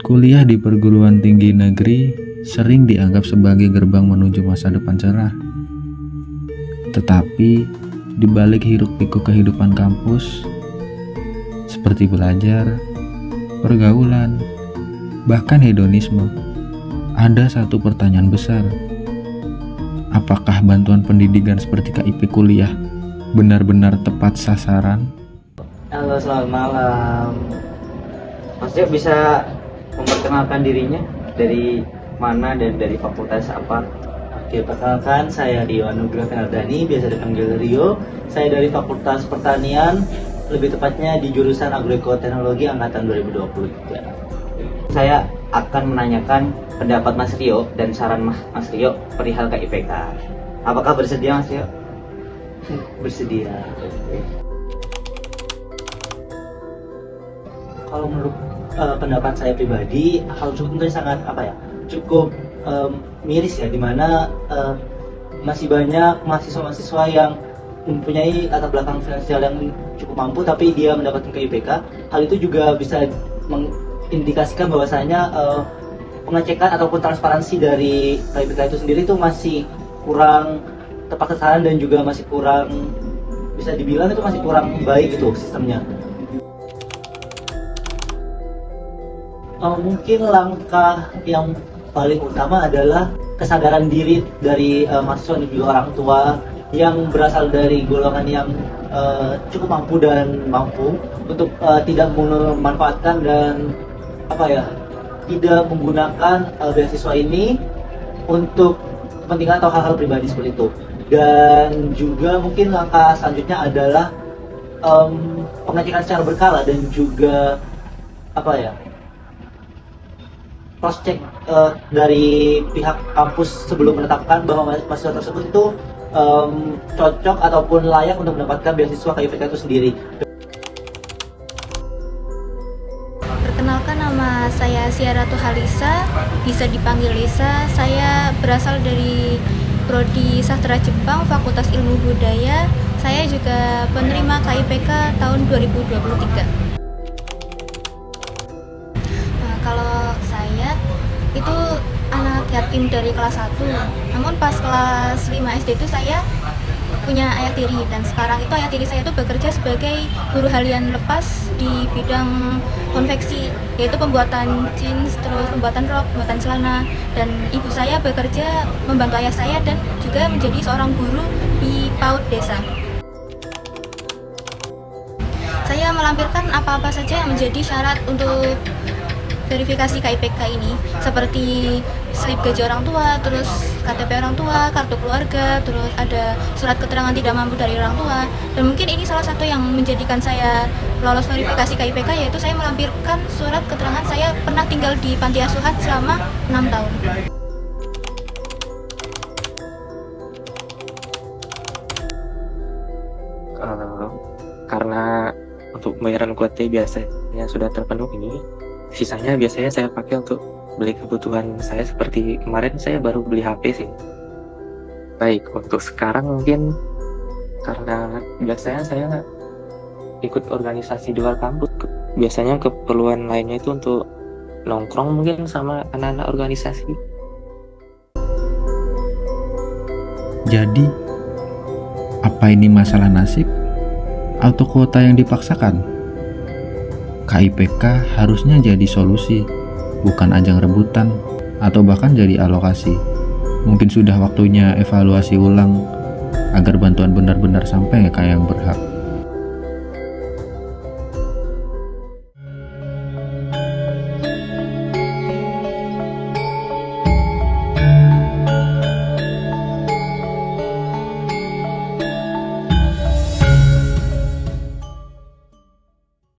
Kuliah di perguruan tinggi negeri sering dianggap sebagai gerbang menuju masa depan cerah. Tetapi, di balik hiruk-pikuk kehidupan kampus, seperti belajar, pergaulan, bahkan hedonisme, ada satu pertanyaan besar. Apakah bantuan pendidikan seperti KIP kuliah benar-benar tepat sasaran? Halo, selamat malam. Mas Dio bisa memperkenalkan dirinya dari mana dan dari fakultas apa? Oke, perkenalkan saya Rio Anugrah Fernardani, biasa dipanggil Rio. Saya dari Fakultas Pertanian, lebih tepatnya di jurusan Agroekoteknologi angkatan 2023. Saya akan menanyakan pendapat Mas Rio dan saran Mas Rio perihal KIPK. Apakah bersedia Mas Rio? Bersedia. Kalau menurut pendapat saya pribadi, hal cukup sangat cukup miris ya, dimana masih banyak mahasiswa-mahasiswa yang mempunyai latar belakang finansial yang cukup mampu tapi dia mendapatkan KIPK. Hal itu juga bisa mengindikasikan bahwasanya pengecekan ataupun transparansi dari KIPK itu sendiri itu masih kurang tepat sasaran dan juga masih kurang, bisa dibilang itu masih kurang baik gitu sistemnya. Mungkin langkah yang paling utama adalah kesadaran diri dari mahasiswa dan juga orang tua yang berasal dari golongan yang cukup mampu untuk tidak memanfaatkan dan tidak menggunakan beasiswa ini untuk kepentingan atau hal-hal pribadi seperti itu. Dan juga mungkin langkah selanjutnya adalah pengecekan secara berkala dan juga cross check dari pihak kampus sebelum menetapkan bahwa mahasiswa tersebut itu cocok ataupun layak untuk mendapatkan beasiswa KIPK itu sendiri. Perkenalkan, nama saya Siaratu Halisa, bisa dipanggil Lisa. Saya berasal dari Prodi Sastra Jepang, Fakultas Ilmu Budaya. Saya juga penerima KIPK tahun 2023. Kalau saya itu anak yatim dari kelas 1, namun pas kelas 5 SD itu saya punya ayah tiri, dan sekarang itu ayah tiri saya itu bekerja sebagai buruh harian lepas di bidang konveksi, yaitu pembuatan jeans, terus pembuatan rok, pembuatan celana, dan ibu saya bekerja membantu ayah saya dan juga menjadi seorang guru di PAUD desa. Saya melampirkan apa-apa saja yang menjadi syarat untuk verifikasi KIPK ini, seperti slip gaji orang tua, terus KTP orang tua, kartu keluarga, terus ada surat keterangan tidak mampu dari orang tua. Dan mungkin ini salah satu yang menjadikan saya lolos verifikasi KIPK, yaitu saya melampirkan surat keterangan saya pernah tinggal di panti asuhan selama 6 tahun. Karena untuk pembayaran UKT biasanya sudah terpenuhi, sisanya biasanya saya pakai untuk beli kebutuhan saya, seperti kemarin saya baru beli HP sih. Baik, untuk sekarang mungkin karena biasanya saya ikut organisasi di luar kampus, biasanya keperluan lainnya itu untuk nongkrong mungkin sama anak-anak organisasi. Jadi, apa ini masalah nasib atau kuota yang dipaksakan? KIPK harusnya jadi solusi, bukan ajang rebutan atau bahkan jadi alokasi. Mungkin sudah waktunya evaluasi ulang agar bantuan benar-benar sampai ke yang berhak.